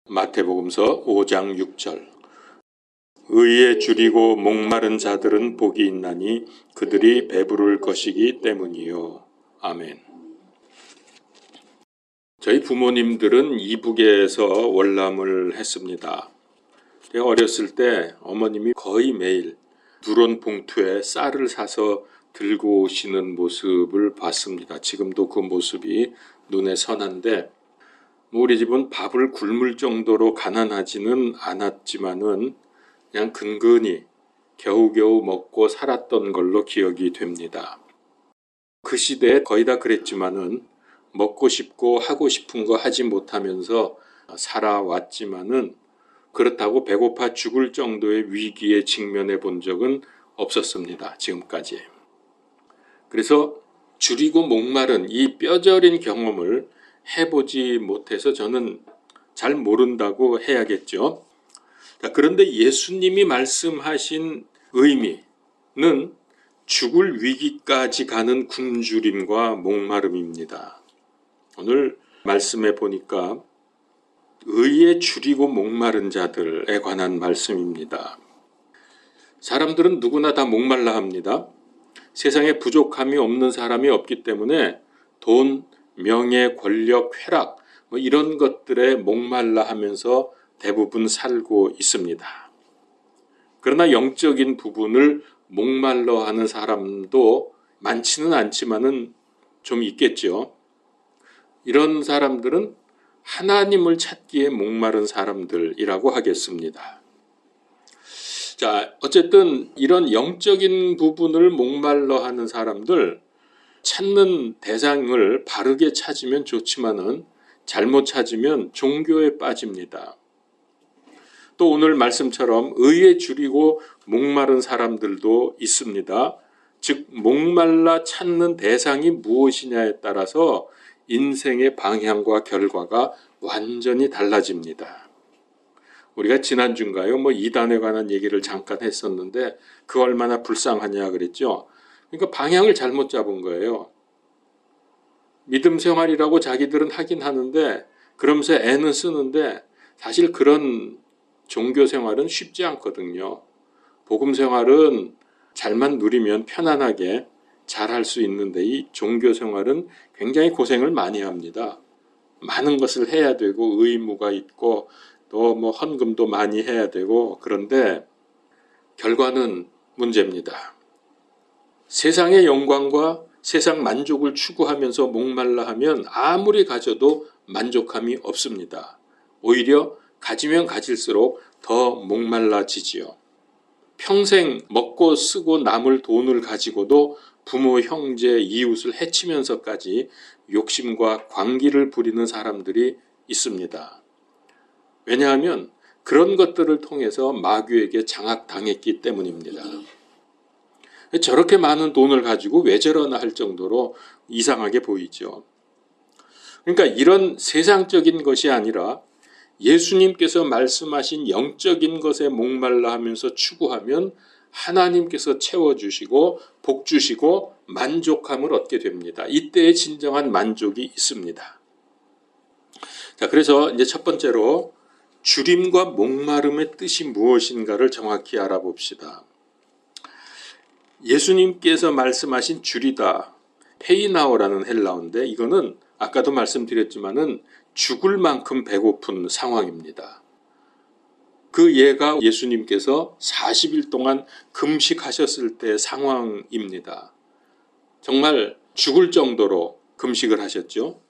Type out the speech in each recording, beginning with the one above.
마태복음서 5장 6절. 의에 줄이고 목마른 자들은 복이 있나니 그들이 배부를 것이기 때문이요. 아멘. 저희 부모님들은 이북에서 월남을 했습니다. 제가 어렸을 때 어머님이 거의 매일 누런 봉투에 쌀을 사서 들고 오시는 모습을 봤습니다. 지금도 그 모습이 눈에 선한데 우리 집은 밥을 굶을 정도로 가난하지는 않았지만은 그냥 근근히 겨우겨우 먹고 살았던 걸로 기억이 됩니다. 그 시대에 거의 다 그랬지만은 먹고 싶고 하고 싶은 거 하지 못하면서 살아왔지만은 그렇다고 배고파 죽을 정도의 위기에 직면해 본 적은 없었습니다. 지금까지. 그래서 줄이고 목마른 이 뼈저린 경험을 해보지 못해서 저는 잘 모른다고 해야겠죠. 그런데 예수님이 말씀하신 의미는 죽을 위기까지 가는 굶주림과 목마름입니다. 오늘 말씀에 보니까 의에 줄이고 목마른 자들에 관한 말씀입니다. 사람들은 누구나 다 목말라 합니다. 세상에 부족함이 없는 사람이 없기 때문에 돈, 명예, 권력, 쾌락 이런 것들에 목말라 하면서 대부분 살고 있습니다. 그러나 영적인 부분을 목말라 하는 사람도 많지는 않지만은 좀 있겠죠. 이런 사람들은 하나님을 찾기에 목마른 사람들이라고 하겠습니다. 자, 어쨌든 이런 영적인 부분을 목말라 하는 사람들, 찾는 대상을 바르게 찾으면 좋지만은 잘못 찾으면 종교에 빠집니다. 또 오늘 말씀처럼 의에 줄이고 목마른 사람들도 있습니다. 즉 목말라 찾는 대상이 무엇이냐에 따라서 인생의 방향과 결과가 완전히 달라집니다. 우리가 지난주인가요? 이단에 관한 얘기를 잠깐 했었는데 그 얼마나 불쌍하냐 그랬죠. 그러니까 방향을 잘못 잡은 거예요. 믿음 생활이라고 자기들은 하긴 하는데 그러면서 애는 쓰는데 사실 그런 종교 생활은 쉽지 않거든요. 복음 생활은 잘만 누리면 편안하게 잘할 수 있는데 이 종교 생활은 굉장히 고생을 많이 합니다. 많은 것을 해야 되고 의무가 있고 또 헌금도 많이 해야 되고 그런데 결과는 문제입니다. 세상의 영광과 세상 만족을 추구하면서 목말라 하면 아무리 가져도 만족함이 없습니다. 오히려 가지면 가질수록 더 목말라지지요. 평생 먹고 쓰고 남을 돈을 가지고도 부모, 형제, 이웃을 해치면서까지 욕심과 광기를 부리는 사람들이 있습니다. 왜냐하면 그런 것들을 통해서 마귀에게 장악당했기 때문입니다. 저렇게 많은 돈을 가지고 왜 저러나 할 정도로 이상하게 보이죠. 그러니까 이런 세상적인 것이 아니라 예수님께서 말씀하신 영적인 것에 목말라 하면서 추구하면 하나님께서 채워주시고 복 주시고 만족함을 얻게 됩니다. 이때의 진정한 만족이 있습니다. 자, 그래서 이제 첫 번째로 줄임과 목마름의 뜻이 무엇인가를 정확히 알아봅시다. 예수님께서 말씀하신 줄이다, 페이나오라는 헬라어인데 이거는 아까도 말씀드렸지만은 죽을 만큼 배고픈 상황입니다. 그 예가 예수님께서 40일 동안 금식하셨을 때 상황입니다. 정말 죽을 정도로 금식을 하셨죠.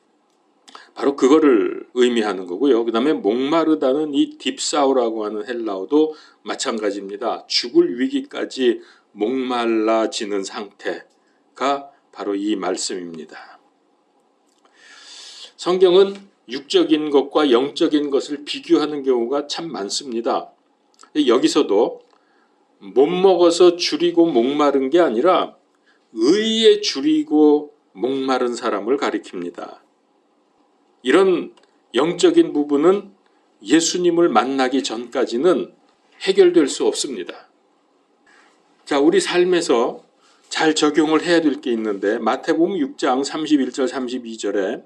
바로 그거를 의미하는 거고요. 그 다음에 목마르다는 이 딥사우라고 하는 헬라어도 마찬가지입니다. 죽을 위기까지 목말라지는 상태가 바로 이 말씀입니다. 성경은 육적인 것과 영적인 것을 비교하는 경우가 참 많습니다. 여기서도 못 먹어서 줄이고 목마른 게 아니라 의에 줄이고 목마른 사람을 가리킵니다. 이런 영적인 부분은 예수님을 만나기 전까지는 해결될 수 없습니다. 자, 우리 삶에서 잘 적용을 해야 될 게 있는데 마태복음 6장 31절 32절에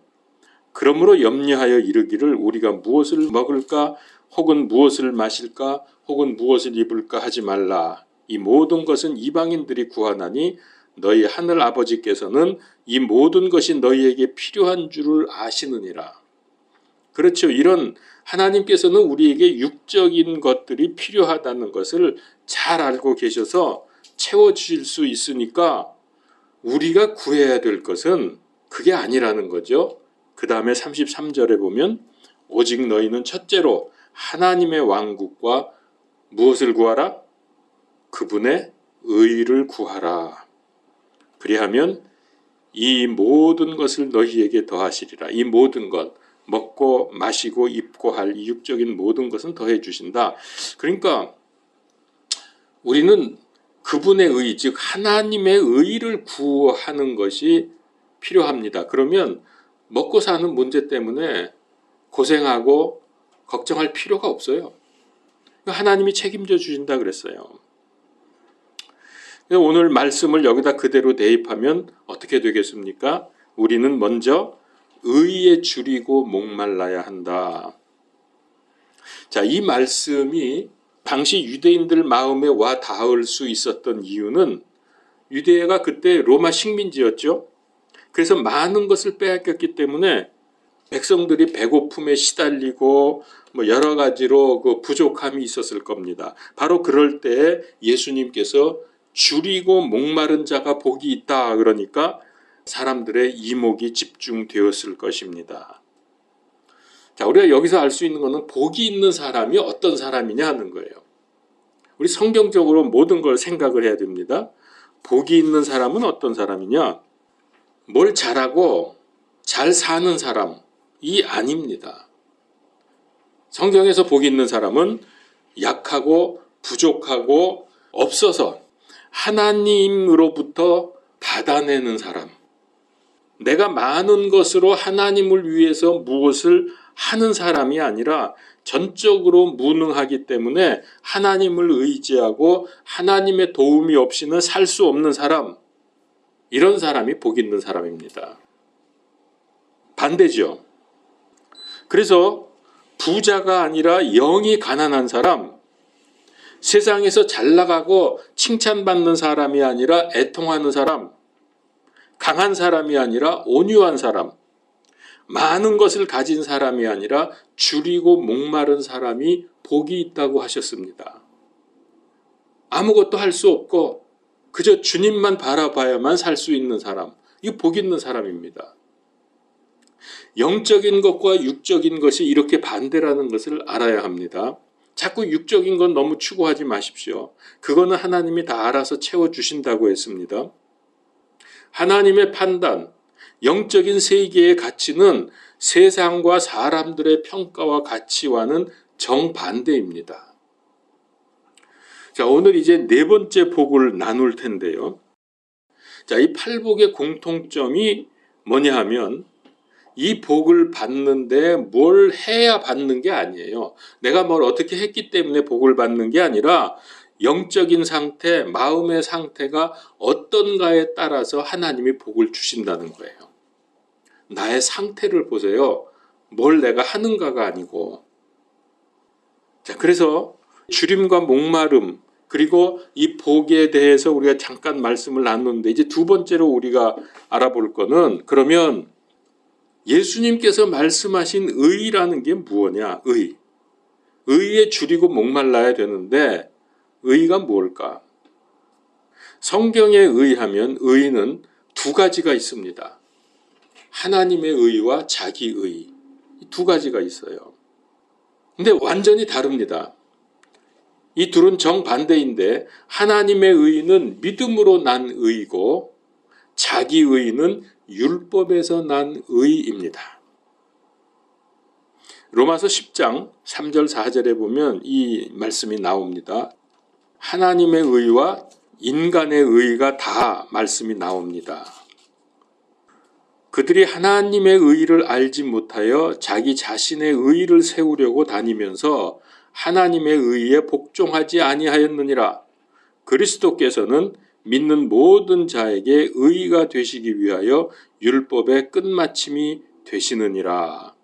그러므로 염려하여 이르기를 우리가 무엇을 먹을까 혹은 무엇을 마실까 혹은 무엇을 입을까 하지 말라. 이 모든 것은 이방인들이 구하나니 너희 하늘 아버지께서는 이 모든 것이 너희에게 필요한 줄을 아시느니라. 그렇죠. 이런 하나님께서는 우리에게 육적인 것들이 필요하다는 것을 잘 알고 계셔서 채워주실 수 있으니까 우리가 구해야 될 것은 그게 아니라는 거죠. 그 다음에 33절에 보면 오직 너희는 첫째로 하나님의 왕국과 무엇을 구하라? 그분의 의를 구하라. 그리하면 이 모든 것을 너희에게 더하시리라. 이 모든 것, 먹고 마시고 입고 할 이 육적인 모든 것은 더해 주신다. 그러니까 우리는 그분의 의, 즉 하나님의 의를 구하는 것이 필요합니다. 그러면 먹고 사는 문제 때문에 고생하고 걱정할 필요가 없어요. 하나님이 책임져 주신다 그랬어요. 오늘 말씀을 여기다 그대로 대입하면 어떻게 되겠습니까? 우리는 먼저 의에 줄이고 목말라야 한다. 자, 이 말씀이 당시 유대인들 마음에 와 닿을 수 있었던 이유는 유대가 그때 로마 식민지였죠. 그래서 많은 것을 빼앗겼기 때문에 백성들이 배고픔에 시달리고 여러 가지로 그 부족함이 있었을 겁니다. 바로 그럴 때 예수님께서 줄이고 목마른 자가 복이 있다 그러니까 사람들의 이목이 집중되었을 것입니다. 자, 우리가 여기서 알 수 있는 것은 복이 있는 사람이 어떤 사람이냐 하는 거예요. 우리 성경적으로 모든 걸 생각을 해야 됩니다. 복이 있는 사람은 어떤 사람이냐? 뭘 잘하고 잘 사는 사람이 아닙니다. 성경에서 복이 있는 사람은 약하고 부족하고 없어서 하나님으로부터 받아내는 사람. 내가 많은 것으로 하나님을 위해서 무엇을 하는 사람이 아니라 전적으로 무능하기 때문에 하나님을 의지하고 하나님의 도움이 없이는 살 수 없는 사람. 이런 사람이 복 있는 사람입니다. 반대죠. 그래서 부자가 아니라 영이 가난한 사람, 세상에서 잘 나가고 칭찬받는 사람이 아니라 애통하는 사람, 강한 사람이 아니라 온유한 사람, 많은 것을 가진 사람이 아니라 줄이고 목마른 사람이 복이 있다고 하셨습니다. 아무것도 할 수 없고 그저 주님만 바라봐야만 살 수 있는 사람, 이게 복 있는 사람입니다. 영적인 것과 육적인 것이 이렇게 반대라는 것을 알아야 합니다. 자꾸 육적인 건 너무 추구하지 마십시오. 그거는 하나님이 다 알아서 채워주신다고 했습니다. 하나님의 판단, 영적인 세계의 가치는 세상과 사람들의 평가와 가치와는 정반대입니다. 자, 오늘 이제 네 번째 복을 나눌 텐데요. 자, 이 팔복의 공통점이 뭐냐 하면 이 복을 받는데 뭘 해야 받는 게 아니에요. 내가 뭘 어떻게 했기 때문에 복을 받는 게 아니라 영적인 상태, 마음의 상태가 어떤가에 따라서 하나님이 복을 주신다는 거예요. 나의 상태를 보세요. 뭘 내가 하는가가 아니고. 자, 그래서 줄임과 목마름, 그리고 이 복에 대해서 우리가 잠깐 말씀을 나눴는데 이제 두 번째로 우리가 알아볼 거는 그러면 예수님께서 말씀하신 의라는 게 무엇이냐? 의에 줄이고 목말라야 되는데 의가 무엇일까? 성경에 의하면 의는 두 가지가 있습니다. 하나님의 의와 자기 의. 두 가지가 있어요. 근데 완전히 다릅니다. 이 둘은 정반대인데 하나님의 의는 믿음으로 난 의이고 자기 의는 율법에서 난 의입니다. 로마서 10장 3절 4절에 보면 이 말씀이 나옵니다. 하나님의 의와 인간의 의가 다 말씀이 나옵니다. 그들이 하나님의 의를 알지 못하여 자기 자신의 의를 세우려고 다니면서 하나님의 의에 복종하지 아니하였느니라. 그리스도께서는 믿는 모든 자에게 의가 되시기 위하여 율법의 끝마침이 되시느니라.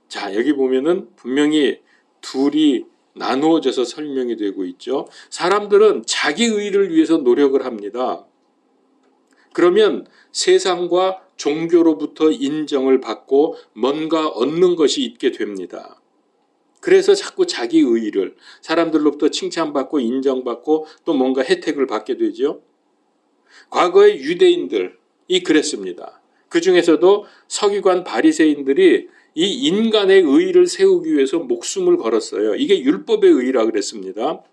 자, 여기 보면은 분명히 둘이 나누어져서 설명이 되고 있죠. 사람들은 자기 의를 위해서 노력을 합니다. 그러면 세상과 종교로부터 인정을 받고 뭔가 얻는 것이 있게 됩니다. 그래서 자꾸 자기 의의를 사람들로부터 칭찬받고 인정받고 또 뭔가 혜택을 받게 되죠. 과거의 유대인들이 그랬습니다. 그 중에서도 서기관 바리새인들이 이 인간의 의의를 세우기 위해서 목숨을 걸었어요. 이게 율법의 의의라 그랬습니다.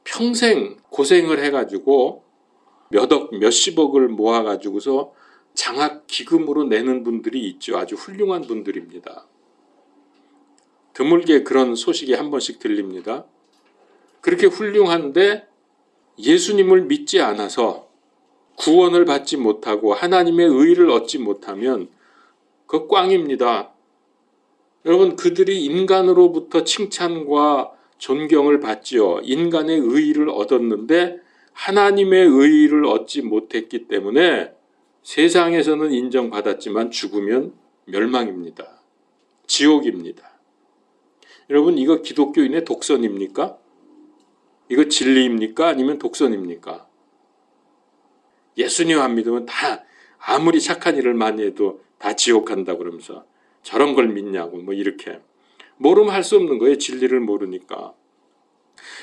평생 고생을 해가지고 몇억 몇십억을 모아가지고서 장학 기금으로 내는 분들이 있죠. 아주 훌륭한 분들입니다. 드물게 그런 소식이 한 번씩 들립니다. 그렇게 훌륭한데 예수님을 믿지 않아서 구원을 받지 못하고 하나님의 의를 얻지 못하면 그거 꽝입니다. 여러분, 그들이 인간으로부터 칭찬과 존경을 받지요. 인간의 의의를 얻었는데 하나님의 의의를 얻지 못했기 때문에 세상에서는 인정받았지만 죽으면 멸망입니다. 지옥입니다. 여러분, 이거 기독교인의 독선입니까? 이거 진리입니까? 아니면 독선입니까? 예수님 안 믿으면 다 아무리 착한 일을 많이 해도 다 지옥 간다고 그러면서 저런 걸 믿냐고 뭐 이렇게 모르면 할 수 없는 거예요. 진리를 모르니까.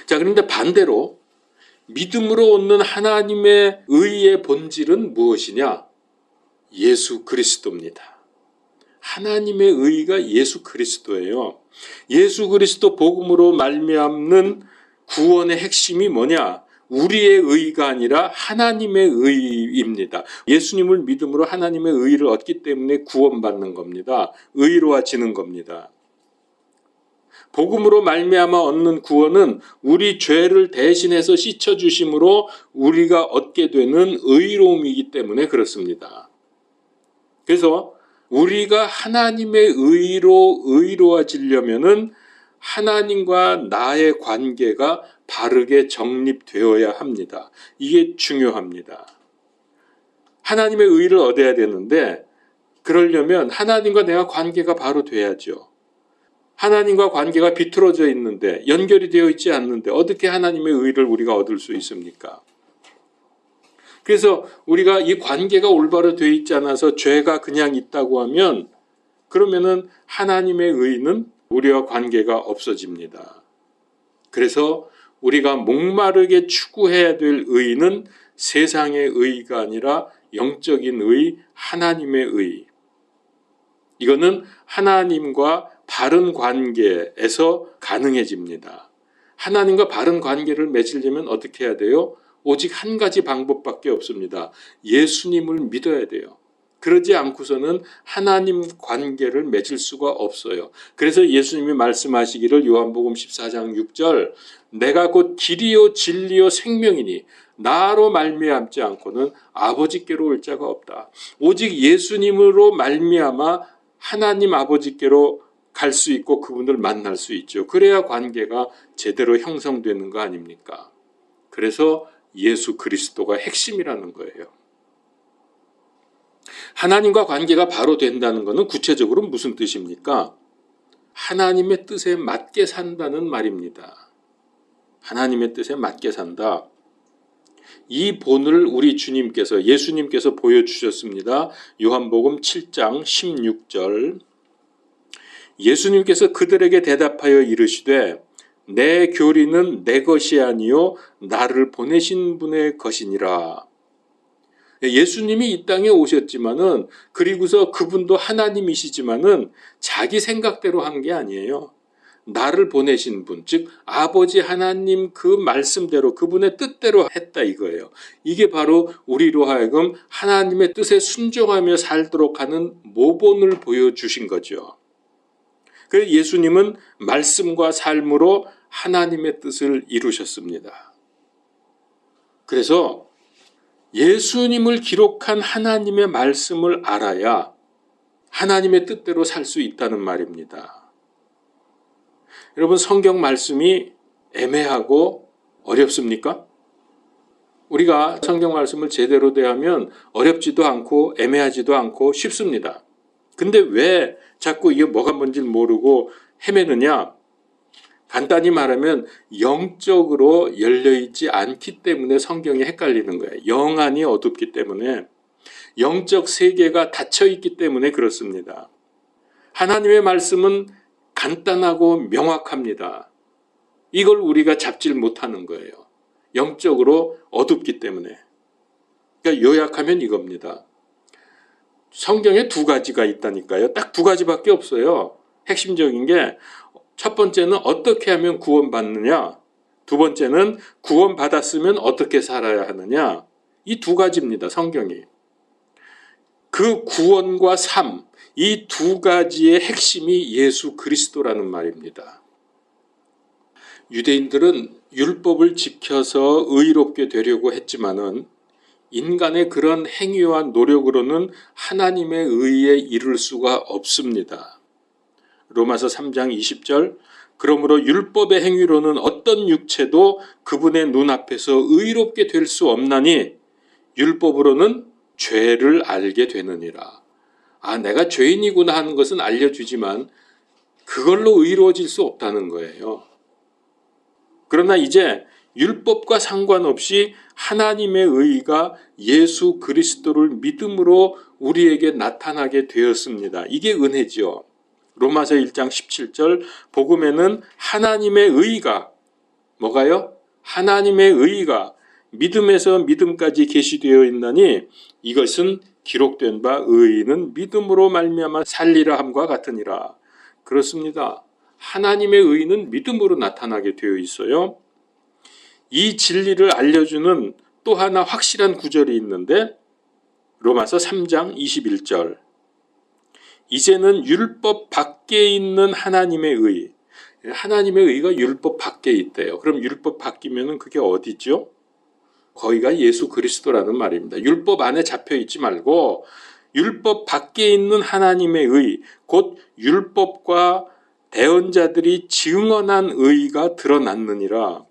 자, 그런데 반대로 믿음으로 얻는 하나님의 의의 본질은 무엇이냐? 예수 그리스도입니다. 하나님의 의가 예수 그리스도예요. 예수 그리스도 복음으로 말미암는 구원의 핵심이 뭐냐? 우리의 의가 아니라 하나님의 의입니다. 예수님을 믿음으로 하나님의 의를 얻기 때문에 구원받는 겁니다. 의로워지는 겁니다. 복음으로 말미암아 얻는 구원은 우리 죄를 대신해서 씻어주심으로 우리가 얻게 되는 의로움이기 때문에 그렇습니다. 그래서 우리가 하나님의 의로 의로워지려면은 하나님과 나의 관계가 바르게 정립되어야 합니다. 이게 중요합니다. 하나님의 의를 얻어야 되는데 그러려면 하나님과 내가 관계가 바로 돼야죠. 하나님과 관계가 비틀어져 있는데 연결이 되어 있지 않는데 어떻게 하나님의 의를 우리가 얻을 수 있습니까? 그래서 우리가 이 관계가 올바로 되어 있지 않아서 죄가 그냥 있다고 하면 그러면은 하나님의 의는 우리와 관계가 없어집니다. 그래서 우리가 목마르게 추구해야 될 의는 세상의 의가 아니라 영적인 의, 하나님의 의. 이거는 하나님과 바른 관계에서 가능해집니다. 하나님과 바른 관계를 맺으려면 어떻게 해야 돼요? 오직 한 가지 방법밖에 없습니다. 예수님을 믿어야 돼요. 그러지 않고서는 하나님 관계를 맺을 수가 없어요. 그래서 예수님이 말씀하시기를 요한복음 14장 6절 내가 곧 길이요 진리요 생명이니 나로 말미암지 않고는 아버지께로 올 자가 없다. 오직 예수님으로 말미암아 하나님 아버지께로 갈 수 있고 그분을 만날 수 있죠. 그래야 관계가 제대로 형성되는 거 아닙니까? 그래서 예수 그리스도가 핵심이라는 거예요. 하나님과 관계가 바로 된다는 것은 구체적으로 무슨 뜻입니까? 하나님의 뜻에 맞게 산다는 말입니다. 하나님의 뜻에 맞게 산다. 이 본을 우리 주님께서 예수님께서 보여주셨습니다. 요한복음 7장 16절 예수님께서 그들에게 대답하여 이르시되 내 교리는 내 것이 아니요 나를 보내신 분의 것이니라. 예수님이 이 땅에 오셨지만은 그리고서 그분도 하나님이시지만은 자기 생각대로 한 게 아니에요. 나를 보내신 분, 즉 아버지 하나님 그 말씀대로 그분의 뜻대로 했다 이거예요. 이게 바로 우리로 하여금 하나님의 뜻에 순종하며 살도록 하는 모본을 보여주신 거죠. 그래서 예수님은 말씀과 삶으로 하나님의 뜻을 이루셨습니다. 그래서 예수님을 기록한 하나님의 말씀을 알아야 하나님의 뜻대로 살 수 있다는 말입니다. 여러분, 성경 말씀이 애매하고 어렵습니까? 우리가 성경 말씀을 제대로 대하면 어렵지도 않고 애매하지도 않고 쉽습니다. 근데 왜 자꾸 이게 뭐가 뭔지 모르고 헤매느냐? 간단히 말하면 영적으로 열려있지 않기 때문에 성경이 헷갈리는 거예요. 영안이 어둡기 때문에, 영적 세계가 닫혀있기 때문에 그렇습니다. 하나님의 말씀은 간단하고 명확합니다. 이걸 우리가 잡질 못하는 거예요. 영적으로 어둡기 때문에. 그러니까 요약하면 이겁니다. 성경에 두 가지가 있다니까요. 딱 두 가지밖에 없어요. 핵심적인 게 첫 번째는 어떻게 하면 구원받느냐, 두 번째는 구원받았으면 어떻게 살아야 하느냐. 이 두 가지입니다. 성경이. 그 구원과 삶, 이 두 가지의 핵심이 예수 그리스도라는 말입니다. 유대인들은 율법을 지켜서 의롭게 되려고 했지만은 인간의 그런 행위와 노력으로는 하나님의 의에 이를 수가 없습니다. 로마서 3장 20절, 그러므로 율법의 행위로는 어떤 육체도 그분의 눈앞에서 의롭게 될 수 없나니 율법으로는 죄를 알게 되느니라. 내가 죄인이구나 하는 것은 알려주지만 그걸로 의로워질 수 없다는 거예요. 그러나 이제 율법과 상관없이 하나님의 의가 예수 그리스도를 믿음으로 우리에게 나타나게 되었습니다. 이게 은혜죠. 로마서 1장 17절, 복음에는 하나님의 의가 뭐가요? 하나님의 의가 믿음에서 믿음까지 계시되어 있나니 이것은 기록된 바 의인은 믿음으로 말미암아 살리라 함과 같으니라. 그렇습니다. 하나님의 의는 믿음으로 나타나게 되어 있어요. 이 진리를 알려주는 또 하나 확실한 구절이 있는데 로마서 3장 21절, 이제는 율법 밖에 있는 하나님의 의, 하나님의 의가 율법 밖에 있대요. 그럼 율법 바뀌면 그게 어디죠? 거기가 예수 그리스도라는 말입니다. 율법 안에 잡혀 있지 말고 율법 밖에 있는 하나님의 의, 곧 율법과 대언자들이 증언한 의가 드러났느니라.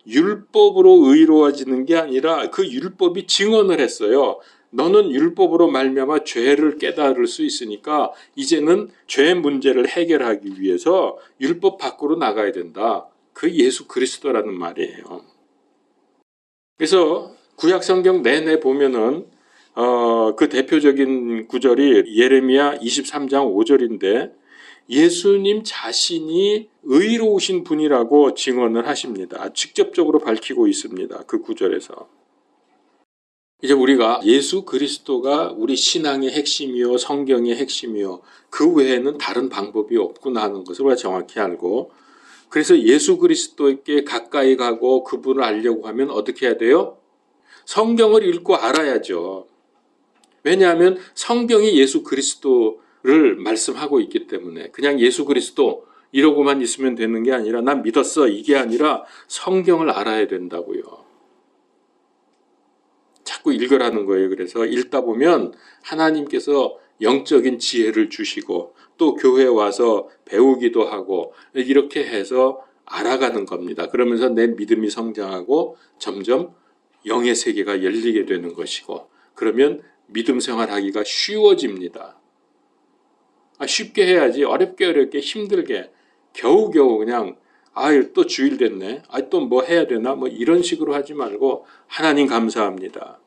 율법으로 의로워지는 게 아니라 그 율법이 증언을 했어요. 너는 율법으로 말미암아 죄를 깨달을 수 있으니까 이제는 죄 문제를 해결하기 위해서 율법 밖으로 나가야 된다. 그 예수 그리스도라는 말이에요. 그래서 구약 성경 내내 보면은 그 대표적인 구절이 예레미야 23장 5절인데 예수님 자신이 의로우신 분이라고 증언을 하십니다. 직접적으로 밝히고 있습니다. 그 구절에서. 이제 우리가 예수 그리스도가 우리 신앙의 핵심이요, 성경의 핵심이요, 그 외에는 다른 방법이 없구나 하는 것을 우리가 정확히 알고, 그래서 예수 그리스도께 가까이 가고 그분을 알려고 하면 어떻게 해야 돼요? 성경을 읽고 알아야죠. 왜냐하면 성경이 예수 그리스도를 말씀하고 있기 때문에 그냥 예수 그리스도 이러고만 있으면 되는 게 아니라 난 믿었어 이게 아니라 성경을 알아야 된다고요. 자꾸 읽으라는 거예요. 그래서 읽다 보면 하나님께서 영적인 지혜를 주시고 또 교회에 와서 배우기도 하고 이렇게 해서 알아가는 겁니다. 그러면서 내 믿음이 성장하고 점점 영의 세계가 열리게 되는 것이고, 그러면 믿음 생활하기가 쉬워집니다. 쉽게 해야지 어렵게 힘들게 겨우겨우 그냥 또 주일 됐네, 또 뭐 해야 되나, 뭐 이런 식으로 하지 말고 하나님 감사합니다,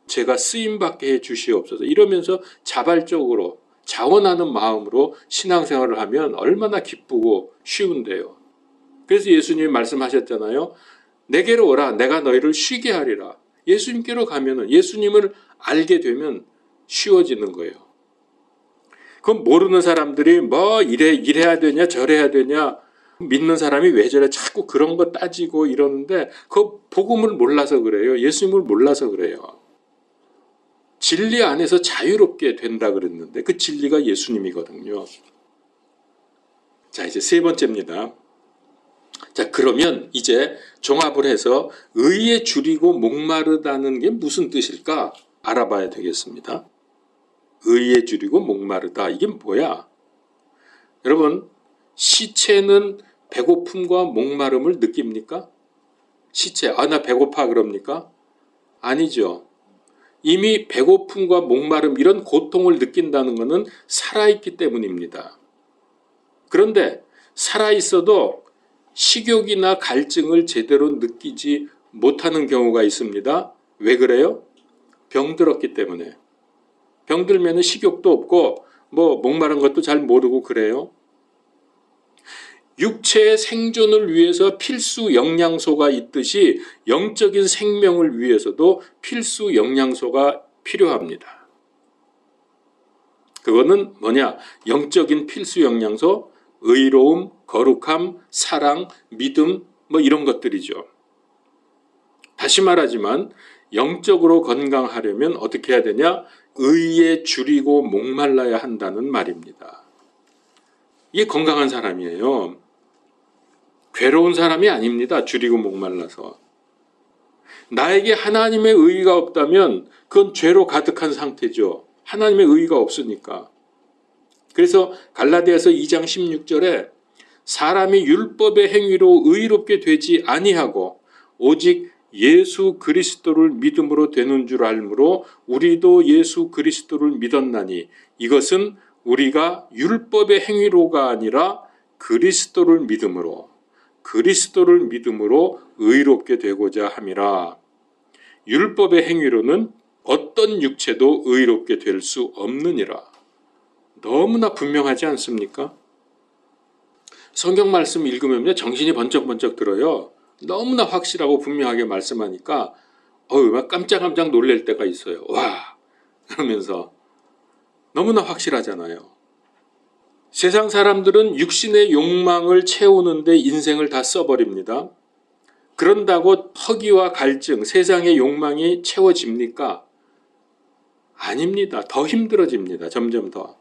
제가 쓰임받게 해주시옵소서 이러면서 자발적으로 자원하는 마음으로 신앙생활을 하면 얼마나 기쁘고 쉬운데요. 그래서 예수님이 말씀하셨잖아요. 내게로 오라 내가 너희를 쉬게 하리라. 예수님께로 가면은, 예수님을 알게 되면 쉬워지는 거예요. 그럼 모르는 사람들이 뭐 이래야 되냐 저래야 되냐, 믿는 사람이 왜 저래 자꾸 그런 거 따지고 이러는데 그 복음을 몰라서 그래요. 예수님을 몰라서 그래요. 진리 안에서 자유롭게 된다 그랬는데 그 진리가 예수님이거든요. 자, 이제 세 번째입니다. 자, 그러면 이제 종합을 해서 의에 줄이고 목마르다는 게 무슨 뜻일까 알아봐야 되겠습니다. 의에 줄이고 목마르다, 이게 뭐야? 여러분, 시체는 배고픔과 목마름을 느낍니까? 시체, 나 배고파 그럽니까? 아니죠. 이미 배고픔과 목마름 이런 고통을 느낀다는 것은 살아있기 때문입니다. 그런데 살아있어도 식욕이나 갈증을 제대로 느끼지 못하는 경우가 있습니다. 왜 그래요? 병들었기 때문에. 병들면 식욕도 없고 목마른 것도 잘 모르고 그래요. 육체의 생존을 위해서 필수 영양소가 있듯이 영적인 생명을 위해서도 필수 영양소가 필요합니다. 그거는 뭐냐? 영적인 필수 영양소, 의로움, 거룩함, 사랑, 믿음 이런 것들이죠. 다시 말하지만 영적으로 건강하려면 어떻게 해야 되냐? 의에 줄이고 목말라야 한다는 말입니다. 이게 건강한 사람이에요. 괴로운 사람이 아닙니다. 줄이고 목말라서. 나에게 하나님의 의의가 없다면 그건 죄로 가득한 상태죠. 하나님의 의의가 없으니까. 그래서 갈라디아서 2장 16절에 사람이 율법의 행위로 의롭게 되지 아니하고 오직 예수 그리스도를 믿음으로 되는 줄 알므로 우리도 예수 그리스도를 믿었나니 이것은 우리가 율법의 행위로가 아니라 그리스도를 믿음으로 의롭게 되고자 함이라. 율법의 행위로는 어떤 육체도 의롭게 될 수 없느니라. 너무나 분명하지 않습니까? 성경 말씀 읽으면 정신이 번쩍번쩍 들어요. 너무나 확실하고 분명하게 말씀하니까 막 깜짝깜짝 놀랄 때가 있어요. 와! 그러면서 너무나 확실하잖아요. 세상 사람들은 육신의 욕망을 채우는데 인생을 다 써버립니다. 그런다고 허기와 갈증, 세상의 욕망이 채워집니까? 아닙니다. 더 힘들어집니다. 점점 더.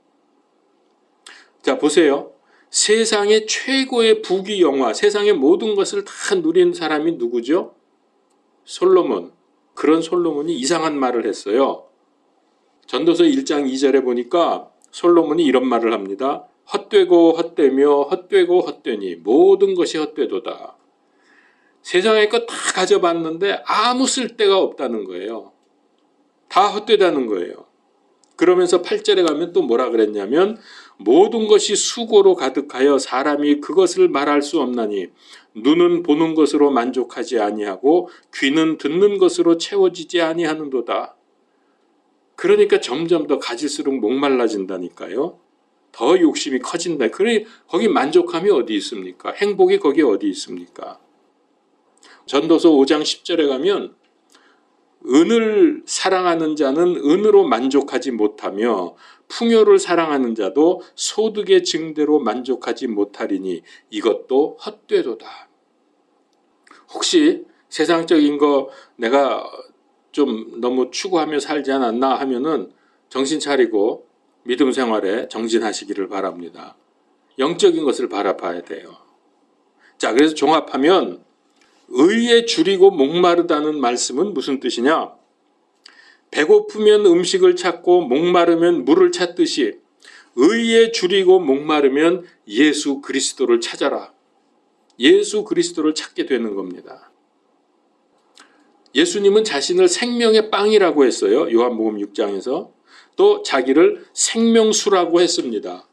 자, 보세요. 세상의 최고의 부귀영화, 세상의 모든 것을 다 누린 사람이 누구죠? 솔로몬. 그런 솔로몬이 이상한 말을 했어요. 전도서 1장 2절에 보니까 솔로몬이 이런 말을 합니다. 헛되고 헛되며 헛되고 헛되니 모든 것이 헛되도다. 세상의 것 다 가져봤는데 아무 쓸데가 없다는 거예요. 다 헛되다는 거예요. 그러면서 8절에 가면 또 뭐라 그랬냐면 모든 것이 수고로 가득하여 사람이 그것을 말할 수 없나니 눈은 보는 것으로 만족하지 아니하고 귀는 듣는 것으로 채워지지 아니하는도다. 그러니까 점점 더 가질수록 목말라진다니까요. 더 욕심이 커진다. 그래 거기 만족함이 어디 있습니까? 행복이 거기 어디 있습니까? 전도서 5장 10절에 가면 은을 사랑하는 자는 은으로 만족하지 못하며 풍요를 사랑하는 자도 소득의 증대로 만족하지 못하리니 이것도 헛되도다. 혹시 세상적인 거 내가 좀 너무 추구하며 살지 않았나 하면은 정신 차리고 믿음 생활에 정진하시기를 바랍니다. 영적인 것을 바라봐야 돼요. 자, 그래서 종합하면 의에 줄이고 목마르다는 말씀은 무슨 뜻이냐? 배고프면 음식을 찾고 목마르면 물을 찾듯이 의에 줄이고 목마르면 예수 그리스도를 찾아라. 예수 그리스도를 찾게 되는 겁니다. 예수님은 자신을 생명의 빵이라고 했어요. 요한복음 6장에서. 또 자기를 생명수라고 했습니다.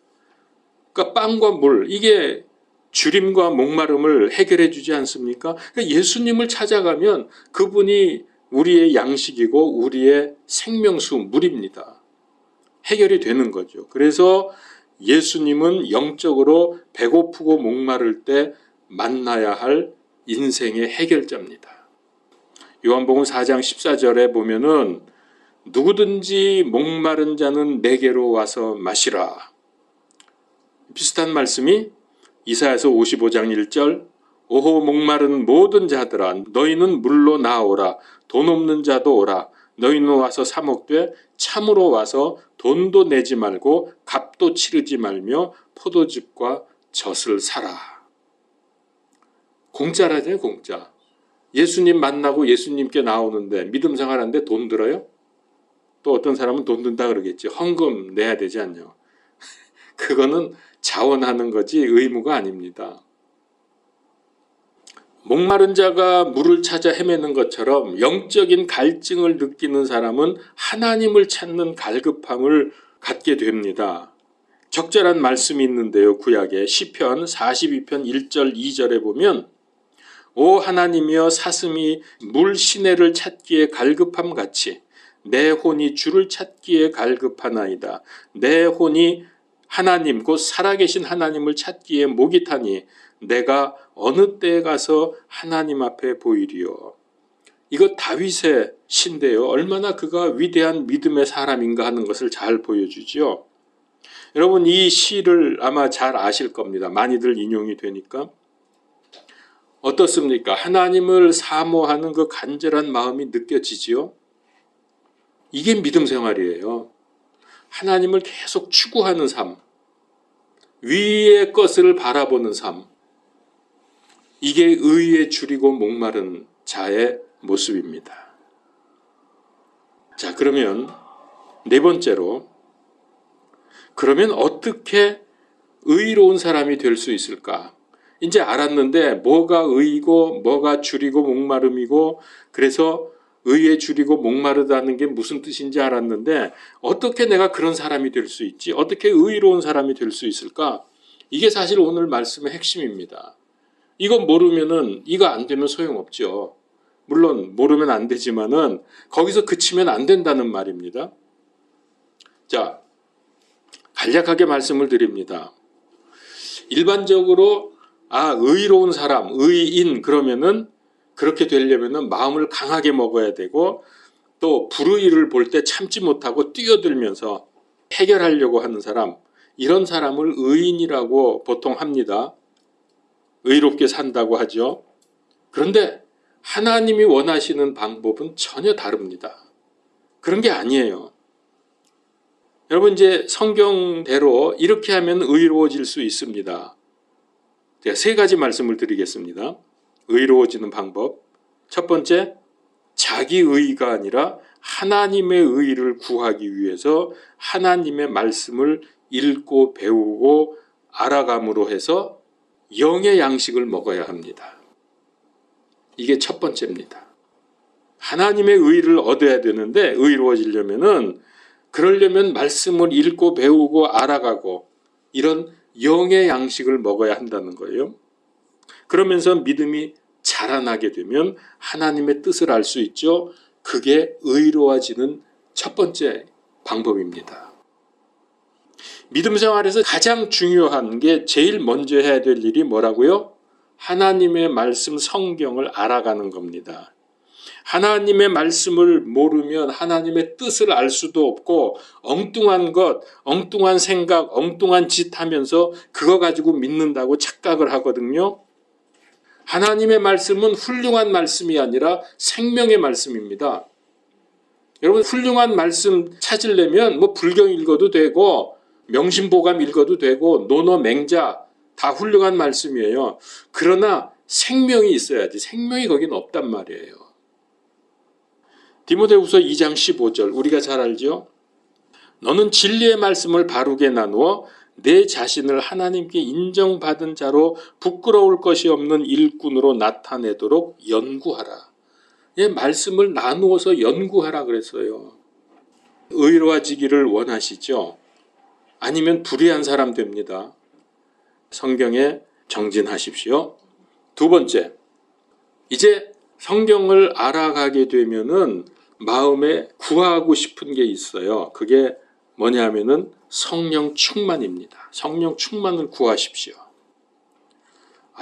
그러니까 빵과 물, 이게 주림과 목마름을 해결해 주지 않습니까? 그러니까 예수님을 찾아가면 그분이 우리의 양식이고 우리의 생명수, 물입니다. 해결이 되는 거죠. 그래서 예수님은 영적으로 배고프고 목마를 때 만나야 할 인생의 해결자입니다. 요한복음 4장 14절에 보면은 누구든지 목마른 자는 내게로 와서 마시라. 비슷한 말씀이 이사야서 55장 1절 오호 목마른 모든 자들아 너희는 물로 나오라. 돈 없는 자도 오라. 너희는 와서 사 먹되 참으로 와서 돈도 내지 말고 값도 치르지 말며 포도즙과 젖을 사라. 공짜라잖아요. 공짜. 예수님 만나고 예수님께 나오는데 믿음 생활하는데 돈 들어요? 또 어떤 사람은 돈 든다 그러겠지. 헌금 내야 되지 않냐. 그거는 자원하는 거지 의무가 아닙니다. 목마른 자가 물을 찾아 헤매는 것처럼 영적인 갈증을 느끼는 사람은 하나님을 찾는 갈급함을 갖게 됩니다. 적절한 말씀이 있는데요. 구약에 시편 42편 1절 2절에 보면 오 하나님이여 사슴이 물 시내를 찾기에 갈급함 같이 내 혼이 주를 찾기에 갈급하나이다. 내 혼이 하나님 곧 살아계신 하나님을 찾기에 목이 타니 내가 어느 때에 가서 하나님 앞에 보이리요. 이거 다윗의 시인데요. 얼마나 그가 위대한 믿음의 사람인가 하는 것을 잘 보여주죠. 여러분 이 시를 아마 잘 아실 겁니다. 많이들 인용이 되니까. 어떻습니까? 하나님을 사모하는 그 간절한 마음이 느껴지지요. 이게 믿음 생활이에요. 하나님을 계속 추구하는 삶, 위의 것을 바라보는 삶, 이게 의에 줄이고 목마른 자의 모습입니다. 자, 그러면 네 번째로, 그러면 어떻게 의로운 사람이 될 수 있을까? 이제 알았는데 뭐가 의이고 뭐가 줄이고 목마름이고 그래서 의에 줄이고 목마르다는 게 무슨 뜻인지 알았는데 어떻게 내가 그런 사람이 될 수 있지? 어떻게 의로운 사람이 될 수 있을까? 이게 사실 오늘 말씀의 핵심입니다. 이거 모르면은 이거 안 되면 소용없죠. 물론 모르면 안 되지만은 거기서 그치면 안 된다는 말입니다. 자, 간략하게 말씀을 드립니다. 일반적으로 의로운 사람, 의인 그러면은 그렇게 되려면은 마음을 강하게 먹어야 되고 또 불의를 볼 때 참지 못하고 뛰어들면서 해결하려고 하는 사람, 이런 사람을 의인이라고 보통 합니다. 의롭게 산다고 하죠. 그런데 하나님이 원하시는 방법은 전혀 다릅니다. 그런 게 아니에요. 여러분 이제 성경대로 이렇게 하면 의로워질 수 있습니다. 제가 세 가지 말씀을 드리겠습니다. 의로워지는 방법. 첫 번째, 자기 의의가 아니라 하나님의 의의를 구하기 위해서 하나님의 말씀을 읽고 배우고 알아감으로 해서 영의 양식을 먹어야 합니다. 이게 첫 번째입니다. 하나님의 의의를 얻어야 되는데 의로워지려면은 그러려면 말씀을 읽고 배우고 알아가고 이런 영의 양식을 먹어야 한다는 거예요. 그러면서 믿음이 자라나게 되면 하나님의 뜻을 알 수 있죠. 그게 의로워지는 첫 번째 방법입니다. 믿음 생활에서 가장 중요한 게 제일 먼저 해야 될 일이 뭐라고요? 하나님의 말씀 성경을 알아가는 겁니다. 하나님의 말씀을 모르면 하나님의 뜻을 알 수도 없고 엉뚱한 것, 엉뚱한 생각, 엉뚱한 짓 하면서 그거 가지고 믿는다고 착각을 하거든요. 하나님의 말씀은 훌륭한 말씀이 아니라 생명의 말씀입니다. 여러분 훌륭한 말씀 찾으려면 불경 읽어도 되고 명심보감 읽어도 되고 논어 맹자 다 훌륭한 말씀이에요. 그러나 생명이 있어야지. 생명이 거긴 없단 말이에요. 디모데후서 2장 15절 우리가 잘 알죠? 너는 진리의 말씀을 바르게 나누어 내 자신을 하나님께 인정받은 자로 부끄러울 것이 없는 일꾼으로 나타내도록 연구하라. 말씀을 나누어서 연구하라 그랬어요. 의로워지기를 원하시죠? 아니면 불의한 사람 됩니다. 성경에 정진하십시오. 두 번째, 이제 성경을 알아가게 되면은 마음에 구하고 싶은 게 있어요. 그게 뭐냐면은 성령 충만입니다. 성령 충만을 구하십시오.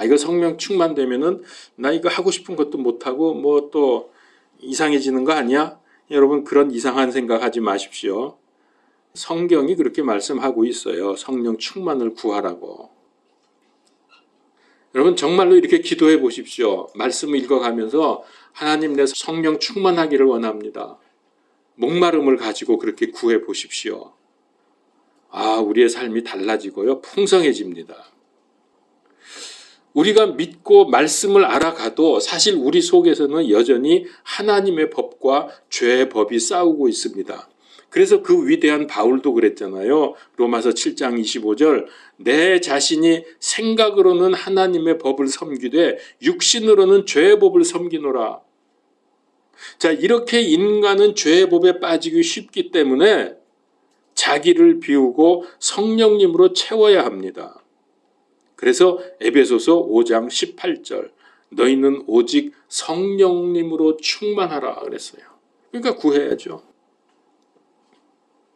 이거 성령 충만되면은 나 이거 하고 싶은 것도 못하고 또 이상해지는 거 아니야? 여러분 그런 이상한 생각하지 마십시오. 성경이 그렇게 말씀하고 있어요. 성령 충만을 구하라고. 여러분 정말로 이렇게 기도해 보십시오. 말씀을 읽어가면서 하나님 내 성령 충만하기를 원합니다. 목마름을 가지고 그렇게 구해 보십시오. 우리의 삶이 달라지고요. 풍성해집니다. 우리가 믿고 말씀을 알아가도 사실 우리 속에서는 여전히 하나님의 법과 죄의 법이 싸우고 있습니다. 그래서 그 위대한 바울도 그랬잖아요. 로마서 7장 25절 내 자신이 생각으로는 하나님의 법을 섬기되 육신으로는 죄의 법을 섬기노라. 자, 이렇게 인간은 죄의 법에 빠지기 쉽기 때문에 자기를 비우고 성령님으로 채워야 합니다. 그래서 에베소서 5장 18절 너희는 오직 성령님으로 충만하라 그랬어요. 그러니까 구해야죠.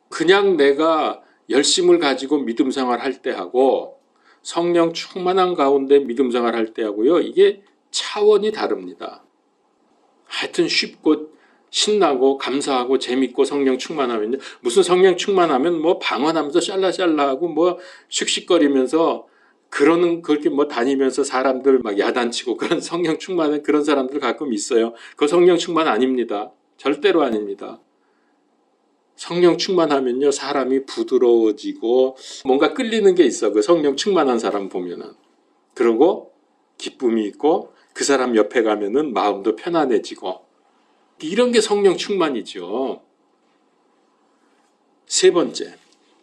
그냥 내가 열심을 가지고 믿음 생활할 때 하고 성령 충만한 가운데 믿음 생활할 때 하고요. 이게 차원이 다릅니다. 하여튼 쉽고 신나고 감사하고 재밌고 성령 충만하면요. 무슨 성령 충만하면 뭐 방언하면서 샬라샬라하고 뭐 씩씩거리면서 그렇게 뭐 다니면서 사람들 막 야단치고 그런 성령 충만한 그런 사람들 가끔 있어요. 그 성령 충만 아닙니다. 절대로 아닙니다. 성령 충만하면요. 사람이 부드러워지고 뭔가 끌리는 게 있어. 그 성령 충만한 사람 보면은. 그리고 기쁨이 있고 그 사람 옆에 가면은 마음도 편안해지고 이런 게 성령 충만이죠. 세 번째,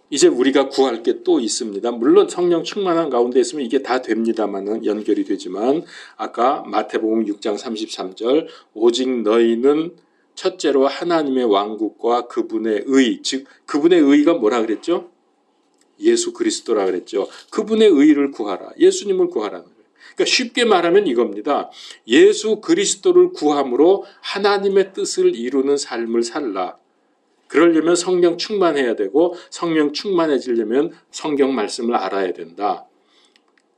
이제 우리가 구할 게 또 있습니다. 물론 성령 충만한 가운데 있으면 이게 다 됩니다만은 연결이 되지만 아까 마태복음 6장 33절 오직 너희는 첫째로 하나님의 왕국과 그분의 의, 즉 그분의 의가 뭐라 그랬죠? 예수 그리스도라 그랬죠. 그분의 의를 구하라. 예수님을 구하라는 거예요. 그러니까 쉽게 말하면 이겁니다. 예수 그리스도를 구함으로 하나님의 뜻을 이루는 삶을 살라. 그러려면 성령 충만해야 되고 성령 충만해지려면 성경 말씀을 알아야 된다.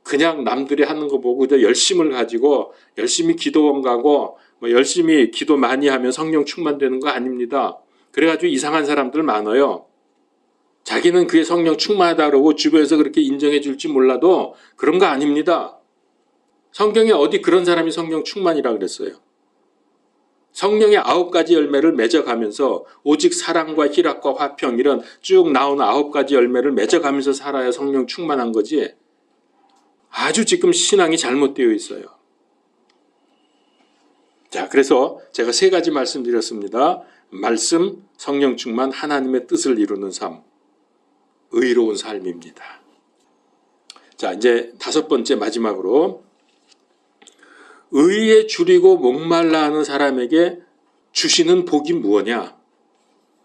그냥 남들이 하는 거 보고 열심을 가지고 열심히 기도원 가고 뭐 열심히 기도 많이 하면 성령 충만되는 거 아닙니다. 그래가지고 이상한 사람들 많아요. 자기는 그게 성령 충만하다 그러고 주변에서 그렇게 인정해 줄지 몰라도 그런 거 아닙니다. 성경에 어디 그런 사람이 성령 충만이라 그랬어요. 성령의 9가지 열매를 맺어가면서 오직 사랑과 희락과 화평 이런 쭉 나오는 9가지 열매를 맺어가면서 살아야 성령 충만한 거지. 아주 지금 신앙이 잘못되어 있어요. 자, 그래서 제가 3가지 말씀드렸습니다. 말씀, 성령 충만, 하나님의 뜻을 이루는 삶, 의로운 삶입니다. 자, 이제 5번째 마지막으로 의에 줄이고 목말라 하는 사람에게 주시는 복이 무엇냐?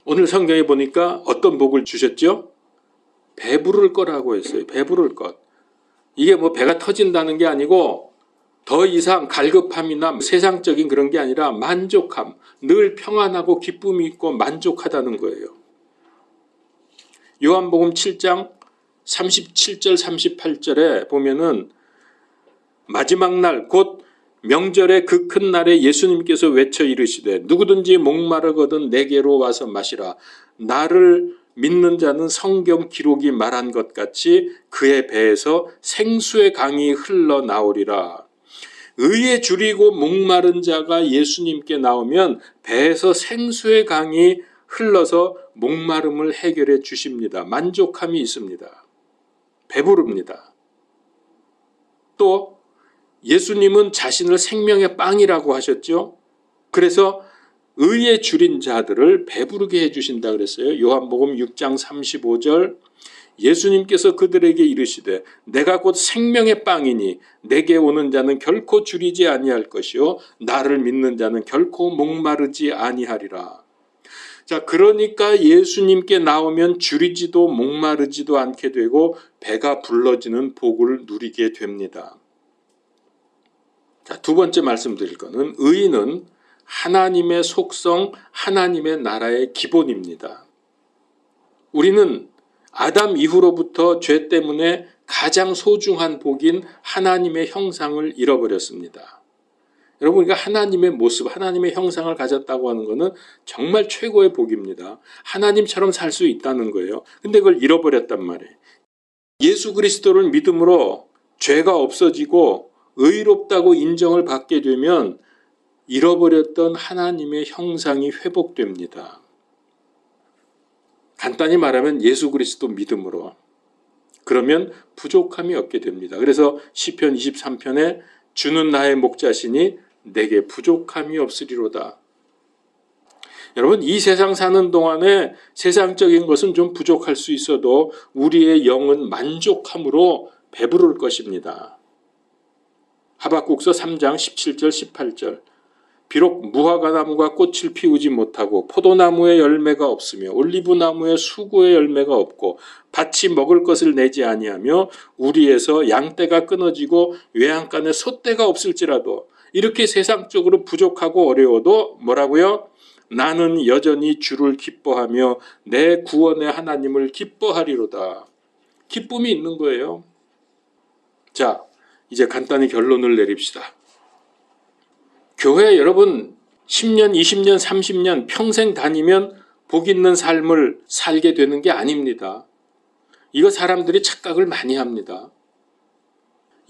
오늘 성경에 보니까 어떤 복을 주셨죠? 배부를 거라고 했어요. 배부를 것. 이게 뭐 배가 터진다는 게 아니고 더 이상 갈급함이나 세상적인 그런 게 아니라 만족함, 늘 평안하고 기쁨이 있고 만족하다는 거예요. 요한복음 7장 37절 38절에 보면은 마지막 날 곧 명절의 그 큰 날에 예수님께서 외쳐 이르시되 누구든지 목마르거든 내게로 와서 마시라. 나를 믿는 자는 성경 기록이 말한 것 같이 그의 배에서 생수의 강이 흘러나오리라. 의에 줄이고 목마른 자가 예수님께 나오면 배에서 생수의 강이 흘러서 목마름을 해결해 주십니다. 만족함이 있습니다. 배부릅니다. 또 예수님은 자신을 생명의 빵이라고 하셨죠. 그래서 의에 줄인 자들을 배부르게 해주신다 그랬어요. 요한복음 6장 35절 예수님께서 그들에게 이르시되 내가 곧 생명의 빵이니 내게 오는 자는 결코 줄이지 아니할 것이요 나를 믿는 자는 결코 목마르지 아니하리라. 자, 그러니까 예수님께 나오면 줄이지도 목마르지도 않게 되고 배가 불러지는 복을 누리게 됩니다. 자, 2번째 말씀드릴 거는 의는 하나님의 속성, 하나님의 나라의 기본입니다. 우리는 아담 이후로부터 죄 때문에 가장 소중한 복인 하나님의 형상을 잃어버렸습니다. 여러분, 우리가 하나님의 모습, 하나님의 형상을 가졌다고 하는 것은 정말 최고의 복입니다. 하나님처럼 살 수 있다는 거예요. 근데 그걸 잃어버렸단 말이에요. 예수 그리스도를 믿음으로 죄가 없어지고 의롭다고 인정을 받게 되면 잃어버렸던 하나님의 형상이 회복됩니다. 간단히 말하면 예수 그리스도 믿음으로. 그러면 부족함이 없게 됩니다. 그래서 시편 23편에 주는 나의 목자시니 내게 부족함이 없으리로다. 여러분, 이 세상 사는 동안에 세상적인 것은 좀 부족할 수 있어도 우리의 영은 만족함으로 배부를 것입니다. 하박국서 3장 17절 18절. 비록 무화과나무가 꽃을 피우지 못하고 포도나무에 열매가 없으며 올리브나무에 수구에 열매가 없고 밭이 먹을 것을 내지 아니하며 우리에서 양떼가 끊어지고 외양간에 소떼가 없을지라도, 이렇게 세상적으로 부족하고 어려워도 뭐라고요? 나는 여전히 주를 기뻐하며 내 구원의 하나님을 기뻐하리로다. 기쁨이 있는 거예요. 자, 이제 간단히 결론을 내립시다. 교회 여러분 10년, 20년, 30년 평생 다니면 복 있는 삶을 살게 되는 게 아닙니다. 이거 사람들이 착각을 많이 합니다.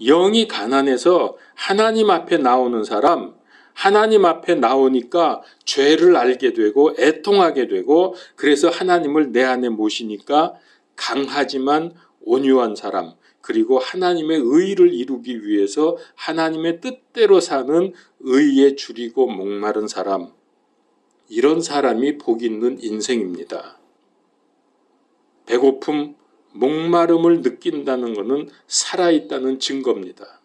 영이 가난해서 하나님 앞에 나오는 사람, 하나님 앞에 나오니까 죄를 알게 되고 애통하게 되고, 그래서 하나님을 내 안에 모시니까 강하지만 온유한 사람, 그리고 하나님의 의를 이루기 위해서 하나님의 뜻대로 사는 의에 줄이고 목마른 사람, 이런 사람이 복 있는 인생입니다. 배고픔, 목마름을 느낀다는 것은 살아있다는 증거입니다.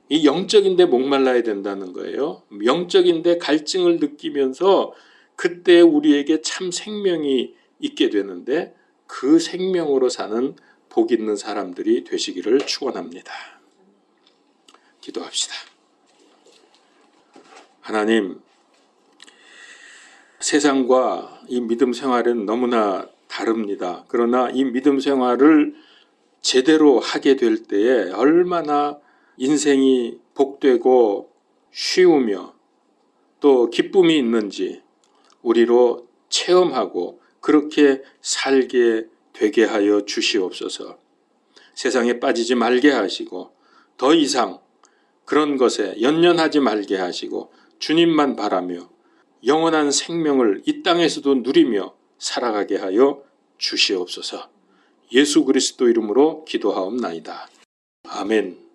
이 영적인데 목말라야 된다는 거예요. 영적인데 갈증을 느끼면서 그때 우리에게 참 생명이 있게 되는데, 그 생명으로 사는 복 있는 사람들이 되시기를 축원합니다. 기도합시다. 하나님, 세상과 이 믿음 생활은 너무나 다릅니다. 그러나 이 믿음 생활을 제대로 하게 될 때에 얼마나 인생이 복되고 쉬우며 또 기쁨이 있는지 우리로 체험하고 그렇게 살게 되게 하여 주시옵소서. 세상에 빠지지 말게 하시고 더 이상 그런 것에 연연하지 말게 하시고 주님만 바라며 영원한 생명을 이 땅에서도 누리며 살아가게 하여 주시옵소서. 예수 그리스도 이름으로 기도하옵나이다. 아멘.